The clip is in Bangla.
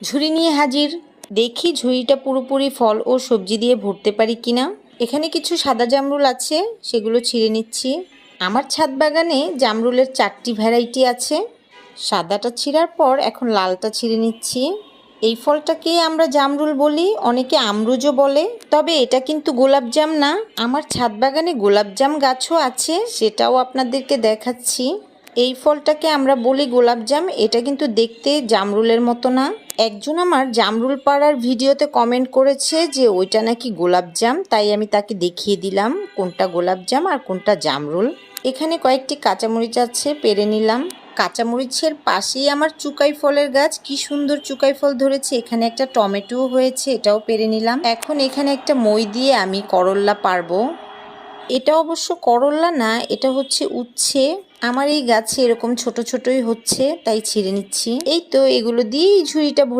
ঝুড়ি নিয়ে হাজির। দেখি ঝুড়িটা পুরোপুরি ফল ও সবজি দিয়ে ভরতে পারি কিনা। এখানে কিছু সাদা জামরুল আছে, সেগুলো ছিঁড়ে নিচ্ছি। আমার ছাদ বাগানে জামরুলের 4টি ভ্যারাইটি আছে। সাদাটা ছিঁড়ার পর এখন লালটা ছিঁড়ে নিচ্ছি। এই ফলটাকে আমরা জামরুল বলি, অনেকে আমরুজও বলে, তবে এটা কিন্তু গোলাপজাম না। আমার ছাদ বাগানে গোলাপজাম গাছও আছে, সেটাও আপনাদেরকে দেখাচ্ছি। এই ফলটাকে আমরা বলি গোলাপজাম, এটা কিন্তু দেখতে জামরুলের মতো না। একজন আমার জামরুল পাড়ার ভিডিওতে কমেন্ট করেছে যে ওইটা নাকি গোলাপজাম, তাই আমি তাকে দেখিয়ে দিলাম কোনটা গোলাপজাম আর কোনটা জামরুল। এখানে কয়েকটি কাঁচামরিচ আছে, পেরে নিলাম। কাঁচামরিচের পাশেই আমার চুকাই ফলের গাছ, কি সুন্দর চুকাই ফল ধরেছে। এখানে একটা টমেটো হয়েছে, এটাও পেরে নিলাম। এখন এখানে একটা মই দিয়ে আমি করল্লা পারবো। এটা অবশ্য করল্লা না, এটা হচ্ছে উচ্ছে। আমার এই গাছে এরকম ছোট ছোটই হচ্ছে, তাই ছিঁড়ে নিচ্ছি। এই তো এগুলো দিয়েই ঝুড়িটা ভরে